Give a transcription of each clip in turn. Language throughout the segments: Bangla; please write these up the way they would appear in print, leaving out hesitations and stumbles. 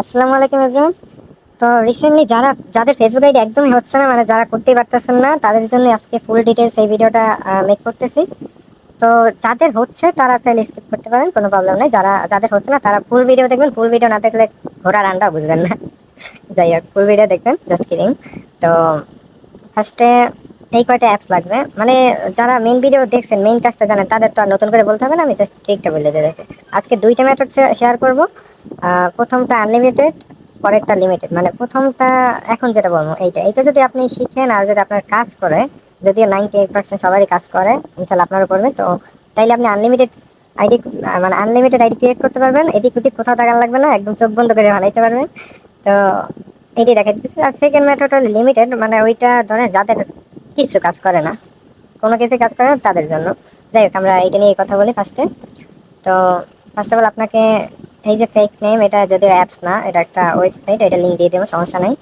আসসালামু আলাইকুম এভরিওয়ান। তো রিসেন্টলি যাদের ফেসবুক আইডি একদমই হচ্ছে না, মানে যারা করতেই পারতেছেন না, তাদের জন্য আজকে ফুল ডিটেলস এই ভিডিওটা মেক করতেছি। তো যাদের হচ্ছে তারা চাইলে স্কিপ করতে পারেন, কোনো প্রবলেম নেই। যাদের হচ্ছে না তারা ফুল ভিডিও দেখবেন, ফুল ভিডিও না দেখলে ঘোড়ার আন্ডাও বুঝবেন না। যাই হোক, ফুল ভিডিও দেখবেন, জাস্ট কিডিং। তো ফার্স্টে এই কয়টা অ্যাপস লাগবে, মানে যারা মেইন ভিডিও দেখছেন, মেইন কাজটা জানেন, তাদের তো আর নতুন করে বলতে হবে না, আমি জাস্ট ট্রিকটা বলে দিয়েছি। আজকে দুইটা মেথড শেয়ার করব। প্রথমটা আনলিমিটেড, পরেরটা লিমিটেড। মানে প্রথমটা এখন যেটা বলবো এইটা যদি আপনি শিখেন আর যদি আপনার কাজ করে, যদিও 98% সবারই কাজ করে, ইনশাল্লাহ আপনারও করবে, তো তাইলে আপনি আনলিমিটেড আইডি, মানে আনলিমিটেড আইডি ক্রিয়েট করতে পারবেন। এদিক ওদিক কোথাও টাকা লাগবে না, একদম চোখ বন্ধ করে বানাইতে পারবেন। তো এটাই দেখা দিচ্ছে। আর সেকেন্ড মেথড হলো লিমিটেড, মানে ওইটা ধরেন যাদের কিছু কাজ করে না, কোনো কিছু কাজ করে না তাদের জন্য। যাই হোক, আমরা এটা নিয়ে কথা বলি ফার্স্টে। তো ফার্স্ট অফ অল আপনাকে এই যে ফেক নেম, এটা যদিও অ্যাপস না, এটা একটা ওয়েবসাইট, এটা লিঙ্ক দিয়ে দেবো, সমস্যা নেই।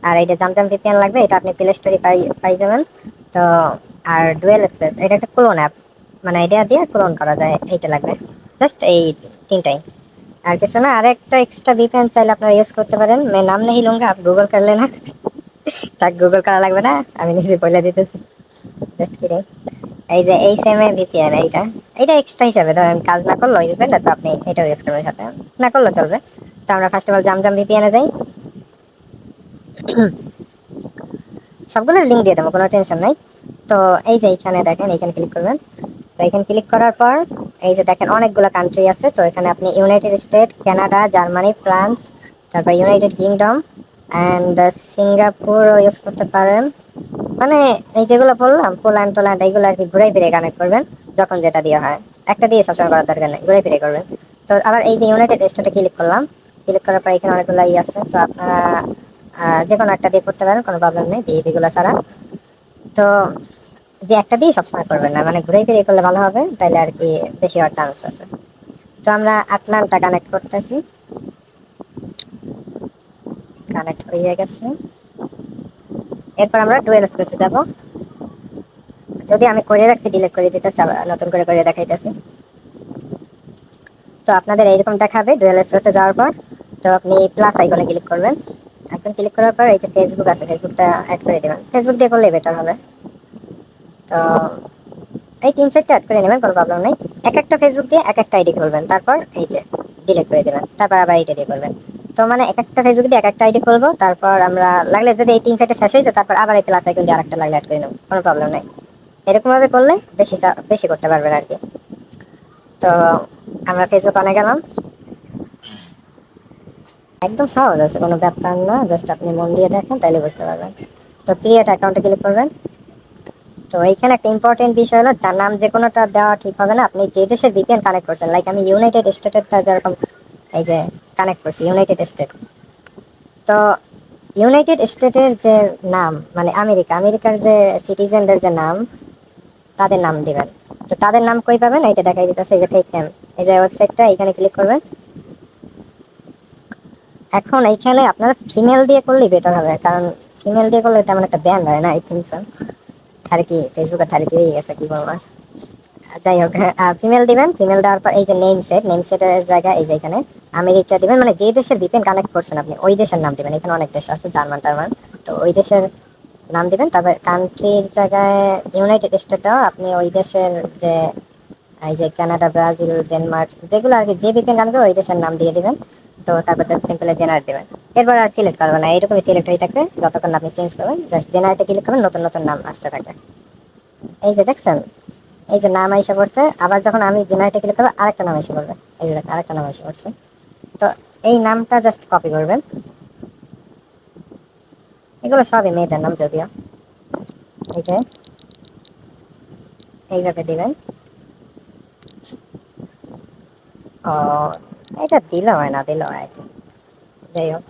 আর এইটা জামজাম ভিপিএন লাগবে, এটা আপনি প্লে স্টোরে পাই যাবেন। তো আর ডুয়েল স্পেস, এটা একটা ক্লোন অ্যাপ, মানে এটা দিয়ে ক্লোন করা যায়, এইটা লাগবে। জাস্ট এই তিনটাই, আর কিছু না। আর একটা এক্সট্রা ভিপিএন চাইলে আপনারা ইউজ করতে পারেন। मैं नाम नहीं लूंगा, आप गूगल कर लेना। তাক গুগল করা লাগবে না, আমি নিজে বলে দিতেছি, জাস্ট কিডিং। এই যে এই সেম ভিপিএন, এইটা এটা এক্সট্রা হিসাবে, ধরেন কাজ না করলো ওই ভিপিএনটা, তো আপনি এটাও ইউজ করবেন সাথে, না করলেও চলবে। তো আমরা ফার্স্ট অফ অল জামজাম ভিপিএনে যাই। সবগুলোর লিঙ্ক দিয়ে দেবো, কোনো টেনশন নাই। তো এই যে এইখানে দেখেন, এইখানে ক্লিক করবেন। তো এখানে ক্লিক করার পর এই যে দেখেন অনেকগুলো কান্ট্রি আছে। তো এখানে আপনি United state, Canada, Germany, France, তারপর ইউনাইটেড কিংডম অ্যান্ড সিঙ্গাপুরও ইউজ করতে পারেন। মানে এই যেগুলো বললাম, পোল্যান্ড টোল্যান্ড, এইগুলো আর কি ঘুরে ফিরে কানেক্ট করবেন, যখন যেটা দিয়ে হয়। একটা দিয়ে সবসময় করার দরকার নেই, ঘুরে ফিরে করবেন। তো আবার এই যে ইউনাইটেড স্টেটে ক্লিক করলাম, ক্লিক করার পর এখানে অনেকগুলো আছে। তো আপনারা যে কোনো একটা দিয়ে করতে পারেন, কোনো প্রবলেম নেই, বিএপিগুলো ছাড়া। তো যে একটা দিয়ে সবসময় করবেন না, মানে ঘুরে ফিরে করলে ভালো হবে, তাইলে আর কি বেশি হওয়ার চান্স আছে। তো আমরা আটলান্টা কানেক্ট করতেছি, কানেক্ট হয়ে গেছে। এরপর আমরা ডুয়েল স্পেসে যাব। যদি আমি করে রাখছি, ডিলিট করে দিতেছি, আবার নতুন করে করে দেখাইতেছি। তো আপনাদের এইরকম দেখাবে ডুয়েল স্পেসে যাওয়ার পর। তো আপনি প্লাস আইকনে ক্লিক করবেন। এখন ক্লিক করার পর এই যে ফেসবুক আছে, ফেসবুকটা অ্যাড করে দেবেন। ফেসবুক দিয়ে করলে বেটার হবে। তো এই তিন সেটটা অ্যাড করে নেবেন, কোনো প্রবলেম নেই। এক একটা ফেসবুক দিয়ে এক একটা আইডি খুলবেন, তারপর এই যে ডিলিট করে দেবেন, তারপর আবার এইটা দিয়ে করবেন। তো মানে এক একটা ফেসবুক দিয়ে এক একটা আইডি খুলবো, তারপর আমরা লাগলে যদি এই তিন সেটে শেষ হয়ে যায়, তারপর আবার এই প্লাস আইকন দিয়ে আরেকটা লাগলে অ্যাড করে নেব, কোনো প্রবলেম নেই। এরকম ভাবে করলে বেশি বেশি করতে পারবেন আর কি। তো আমরা ফেসবুক অনে গেলাম। একদম সহজ আছে, কোনো ব্যাপার না, জাস্ট আপনি মন দিয়ে দেখেন তাইলে বুঝতে পারবেন। তো ক্রিয়েট অ্যাকাউন্টে ক্লিক করবেন। তো এইখানে একটা ইম্পর্টেন্ট বিষয় হলো, যার নাম যে কোনোটা দেওয়া ঠিক হবে না। আপনি যে দেশের ভিপিএন কানেক্ট করছেন, লাইক আমি ইউনাইটেড স্টেটেরটা যেরকম এই যে কানেক্ট করছি, ইউনাইটেড স্টেট। তো ইউনাইটেড স্টেটের যে নাম, মানে আমেরিকার যে সিটিজেনদের যে নাম, তাদের নাম দিবেন। তো তাদের নাম কই পাবেন, এইটা দেখাই দিতেছে, এই যে ফেক নেম, এই যে ওয়েবসাইটটা, এখানে ক্লিক করবেন। এখন এইখানে আপনার ফিমেল দিয়ে করলেই বেটার হবে, কারণ ফিমেল দিয়ে করলে তেমন একটা ব্যান হয় না, আই থিঙ্ক সো। আর কি ফেসবুকে থারিকি হয়ে গেছে, কি বলবো আর। যাই হোক, হ্যাঁ, ফিমেল দিবেন। ফিমেল দেওয়ার পর এই যে নেম সেটের জায়গায় এই যে এখানে আমেরিকা দিবেন, মানে যে দেশের ভিপিএন কানেক্ট করছেন আপনি ওই দেশের নাম দিবেন। এখানে অনেক দেশ আছে, জার্মান টার্মান, তো ওই দেশের নাম দিবেন। তারপর কান্ট্রির জায়গায় ইউনাইটেড স্টেট দেওয়া, আপনি ওই দেশের যে এই যে কানাডা, ব্রাজিল, ডেনমার্ক, যেগুলো আর কি যে ভিপিএন কানেক্ট ওই দেশের নাম দিয়ে দিবেন। তো তারপর জাস্ট সিম্পলি জেনারেট দেবেন। এরপর আর সিলেক্ট করবেন না, এরকমই সিলেক্ট হয়ে থাকবে যতক্ষণ আপনি চেঞ্জ করবেন। জাস্ট জেনারেটে ক্লিক করবেন, নতুন নতুন নাম আসতে থাকবে। এই যে দেখছেন, এই যে নাম এসে পড়ছে। আবার যখন আমি জেনারেটে ক্লিক করবো, আরেকটা নাম এসে পড়বে। এই যে দেখেন, আরেকটা নাম এসে পড়ছে। তো এই নামটা জাস্ট কপি করবেন। এগুলো সবই মেয়েদের নাম যদিও। এই যে এইভাবে দিবেন। ও, এটা দিল হয় না দিল হয়, যাই হোক,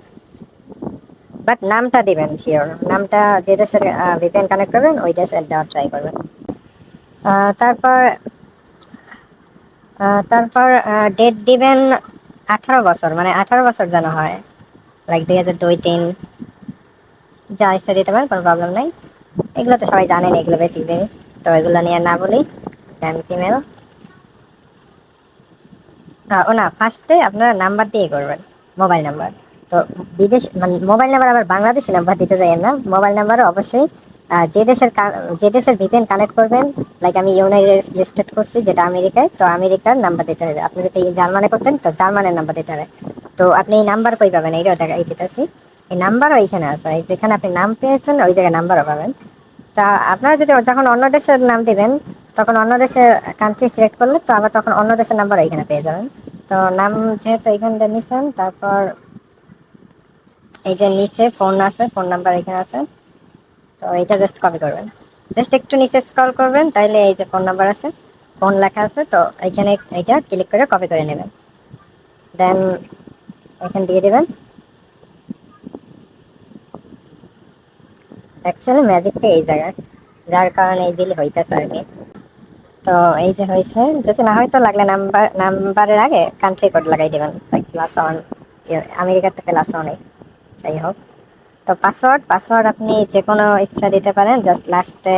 বাট নামটা দিবেন শিওর। নামটা যে দেশের ভিপিএন কানেক্ট করবেন ওই দেশের দেওয়ার ট্রাই করবেন। তারপর তারপর ডেট দিবেন 18 বছর, মানে 18 বছর যেন হয়, লাইক 2002, 2003, যা ইচ্ছা দিতে পারেন, কোনো প্রবলেম নাই। এগুলো তো সবাই জানেন, এগুলো বেসিক জিনিস, তো এগুলো নিয়ে না বলি। দেন ফিমেল, ও না, ফার্স্টে আপনারা নাম্বার দিয়ে করবেন, মোবাইল নাম্বার। তো বিদেশ মানে মোবাইল নাম্বার আবার বাংলাদেশি নাম্বার দিতে যাই না, মোবাইল নাম্বারও অবশ্যই যে দেশের ভিপিএন কানেক্ট করবেন, লাইক আমি ইউনাইটেড স্টেট করছি যেটা আমেরিকায়, তো আমেরিকার নাম্বার দিতে হবে। আপনি যদি জার্মানে করতেন তো জার্মানের নাম্বার দিতে হবে। তো আপনি এই নাম্বার কই পাবেন, এইটাও দেখাই দিতেছি। এই নাম্বারও এইখানে আছে, এই যেখানে আপনি নাম পেয়েছেন ওই জায়গায় নাম্বারও পাবেন। তা আপনারা যদি যখন অন্য দেশের নাম দিবেন, তখন অন্য দেশের কান্ট্রি সিলেক্ট করলে তো আবার তখন অন্য দেশের নাম্বার এইখানে পেয়ে যাবেন। তো নাম যেহেতু এইখান থেকে নিছেন, তারপর এই যে নিচে ফোন আছে, ফোন নাম্বার এখানে আছে, তো এটা জাস্ট কপি করবেন। জাস্ট একটু নিচে স্ক্রল করবেন, তাইলে এই যে ফোন নাম্বার আছে, ফোন লেখা আছে, তো এইখানে এইটা ক্লিক করে কপি করে নেবেন। দেন এখানে দিয়ে দেবেন। অ্যাকচুয়ালি ম্যাজিকটা এই জায়গায়, যার কারণে এই দিলে হইতেছে আর কি। তো এই যে হয়েছে, যদি না হয়তো লাগলে নাম্বারের আগে কান্ট্রি কোড লাগাই দেবেন, লাইক প্লাস ওয়ান, আমেরিকার তো প্লাস ওয়ান, যাই হোক। তো পাসওয়ার্ড আপনি যে কোনো ইচ্ছা দিতে পারেন, জাস্ট লাস্টে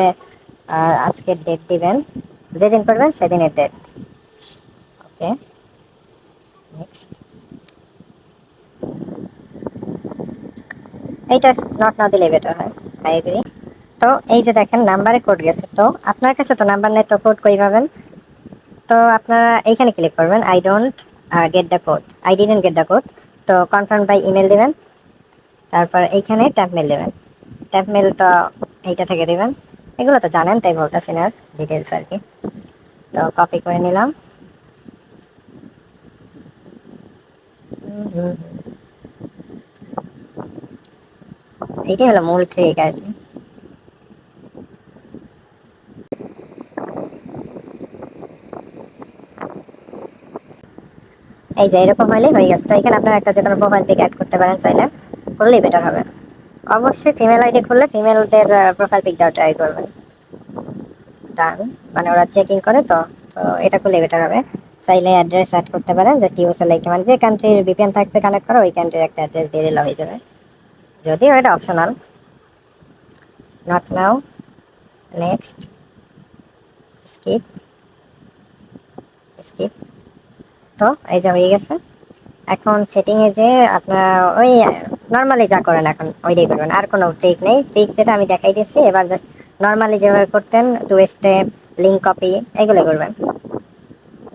আজকের ডেট দিবেন, যেদিন করবেন সেদিনের ডেট। ওকে, নেক্সট। এইটা নট না দিলে বেটার হয়, আই এগ্রি। তো এই যে দেখেন নাম্বারে কোড গেছে, তো আপনার কাছে তো নাম্বার নেই, তো কোড কই পাবেন? তো আপনারা এইখানে ক্লিক করবেন, I don't get the code, I didn't get the code. তো কনফার্ম বাই ইমেল দিবেন, তারপর এইখানে ট্যাপ মেল দেবেন। ট্যাপ মেল তো এইটা থেকে দিবেন, এগুলো তো জানেন তাই বলতেছি না, ডিটেলস আর কি। তো কপি করে নিলাম। এইটাই হলো মূল ট্রিক আর কি। এই যে এরকম হলেই হয়ে গেছে। তো এখানে আপনারা একটা যে কোনো প্রোফাইল পিক অ্যাড করতে পারেন, চাইলে করলেই বেটার হবে। অবশ্যই ফিমেল আইডি খুললে ফিমেলদের প্রোফাইল পিক দেওয়া ট্রাই করবেন। ডান, মানে ওরা চেকিং করে, তো তো এটা করলে বেটার হবে। চাইলে অ্যাড্রেস অ্যাড করতে পারেন, জাস্ট ইউএসএ লাইক মানে যে কান্ট্রির ভিপিএন থাকবে কানেক্ট করা, ওই কান্ট্রির একটা অ্যাড্রেস দিয়ে দিলে হয়ে যাবে, যদিও এটা optional. Not now, next, skip, skip. তো এই যে হয়ে গেছে। এখন সেটিংয়ে যে আপনারা ওই নর্মালি যা করেন এখন ওইটাই করবেন, আর কোনো ট্রিক নেই। ট্রিক যেটা আমি দেখাই দিচ্ছি, এবার জাস্ট নর্মালি যেভাবে করতেন, টু স্টেপ, লিঙ্ক কপি, এগুলো করবেন।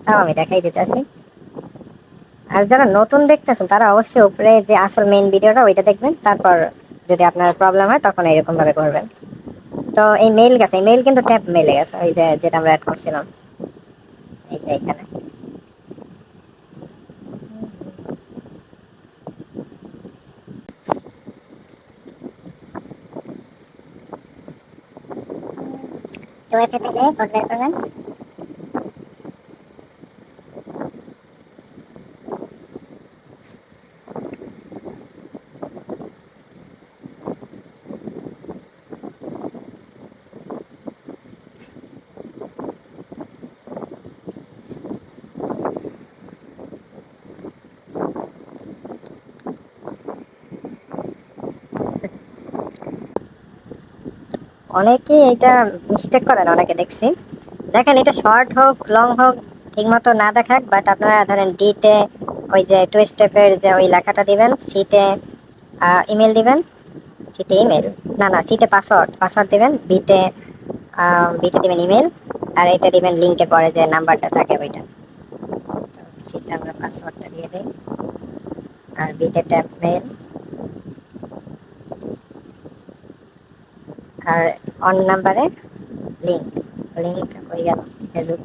তাও আমি দেখাই দিতেছি। আর যারা নতুন দেখতেছেন তারা অবশ্যই উপরে যে আসল মেইন ভিডিওটা ওইটা দেখবেন, তারপর যদি আপনার প্রবলেম হয় তখন এরকম ভাবে করবেন। তো এই মেইল গেছে, এই মেইল কিন্তু ট্যাপ মেইলে গেছে, ওই যে যেটা আমরা অ্যাড করছিলাম, এই যে এখানে। তো এটাতে যে কোড বের করবেন। অনেকেই এটা মিস্টেক করেন, অনেকে দেখছি। দেখেন এটা শর্ট হোক লং হোক ঠিক মতো না দেখাক, বাট আপনারা ধরেন ডিতে ওই যে টু স্টেপের যে ওই লেখাটা দিবেন, সিতে ইমেল দিবেন, সিতে ইমেল, না না সিতে পাসওয়ার্ড, পাসওয়ার্ড দিবেন, বিতে দিবেন ইমেল, আর এটা দিবেন লিঙ্কে পরে যে নাম্বারটা থাকে ওইটা। সিতে আমরা পাসওয়ার্ডটা দিয়ে দিই, আর বিতে ট্যাপ মেল, আর অন নাম্বারে লিঙ্ক, লিঙ্ক হয়ে গেল ফেসবুক।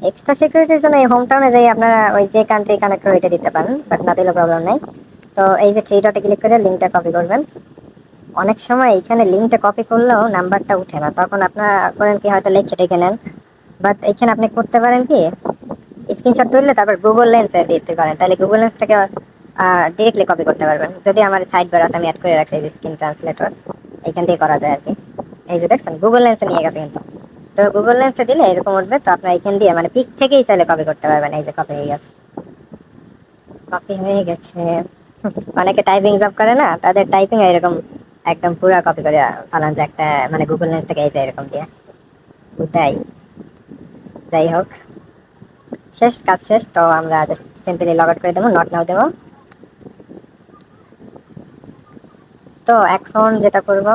এক্সট্রা সিকিউরিটির জন্য এই হোম টাউনে যাই আপনারা ওই যে কান্ট্রি কানেক্টর ওইটা দিতে পারেন, বাট না দিলেও প্রবলেম নেই। তো এই যে থ্রি ডটে ক্লিক করে লিঙ্কটা কপি করবেন। অনেক সময় এইখানে লিঙ্কটা কপি করলেও নাম্বারটা উঠে না, তখন আপনারা করেন কি, হয়তো লিখে টেকে নেন। বাট এখানে আপনি করতে পারেন কি, স্ক্রিনশট তুললে তারপর গুগল লেন্সে দিতে পারেন, তাহলে গুগল লেন্স থেকে ডিরেক্টলি কপি করতে পারবেন। যদি আমার সাইড বার আছে, আমি অ্যাড করে রাখছি এই যে স্ক্রিন ট্রান্সলেটর, এইখান থেকে করা যায় আর কি। এই যে দেখছেন গুগল লেন্সে নিয়ে গেছে কিন্তু। তো গুগল লেন্সে দিলে এরকম উঠবে, তো আপনার এখান দিয়ে মানে পিক থেকেই চাইলে কপি করতে পারবেন। এই যে কপি হয়ে গেছে, কপি হয়ে গেছে। অনেকে টাইপিং জব করে না, তাদের টাইপিং এরকম একদম পুরো কপি করে ফালান যে একটা মানে গুগল লেন্স থেকে এই যে এরকম দিয়ে তাই। যাই হোক, শেষ, কাজ শেষ। তো আমরা জাস্ট সিম্পলি লগ আউট করে দেবো, নট নাও দেবো। তো এখন যেটা করব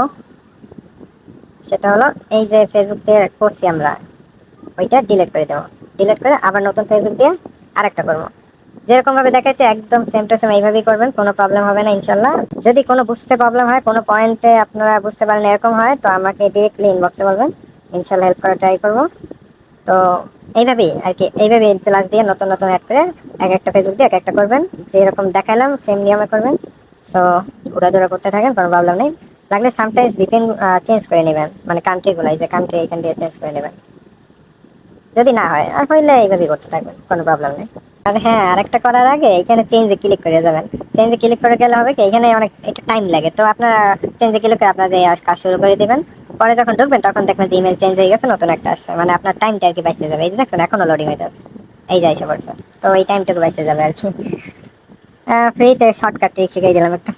সেটা হলো এই যে ফেসবুক দিয়ে করছি আমরা, ওইটা ডিলিট করে দেবো। ডিলিট করে আবার নতুন ফেসবুক দিয়ে আরেকটা করবো। যেরকম ভাবে দেখাচ্ছে একদম সেম টু সেম এইভাবেই করবেন, কোনো প্রবলেম হবে না ইনশাল্লাহ। যদি কোনো বুঝতে প্রবলেম হয়, কোনো পয়েন্টে আপনারা বুঝতে পারেন এরকম হয়, তো আমাকে ডিরেক্টলি ইনবক্সে বলবেন, ইনশাল্লাহ হেল্প করার ট্রাই করবো। তো এইভাবেই আর কি, এইভাবে প্লাস দিয়ে নতুন নতুন অ্যাড করে এক একটা ফেসবুক দিয়ে এক একটা করবেন, যেরকম দেখালাম সেম নিয়মে করবেন। সো ঘোরাধুরা করতে থাকেন, কোনো প্রবলেম নেই। লাগলে সামটাইমস ভিপিএন চেঞ্জ করে নেবেন, মানে কান্ট্রিগুলো, এই যে কান্ট্রি এখান দিয়ে চেঞ্জ করে নেবেন। যদি না হয় আর হইলে এইভাবেই করতে থাকবেন, কোনো প্রবলেম নেই। আর হ্যাঁ, আরেকটা করার আগে এখানে চেঞ্জে ক্লিক করে যাবেন। চেঞ্জে ক্লিক করে গেলে হবে কি, এখানে অনেক একটু টাইম লাগে, তো আপনারা চেঞ্জে ক্লিক করে আপনাদের কাজ শুরু করে দিবেন। পরে যখন ঢুকবেন তখন দেখবেন যে ইমেল চেঞ্জ হয়ে গেছে, নতুন একটা আসছে, মানে আপনার টাইমটা আর কি বাইসে যাবে। এই যে দেখছেন এখনো লোডিং হইতে আছে, এই যে এসে পড়ছে। তো এই টাইমটুকু বাইসে যাবে আর কি। ফ্রিতে শর্টকাট ট্রিক শিখিয়ে দিলাম একটা।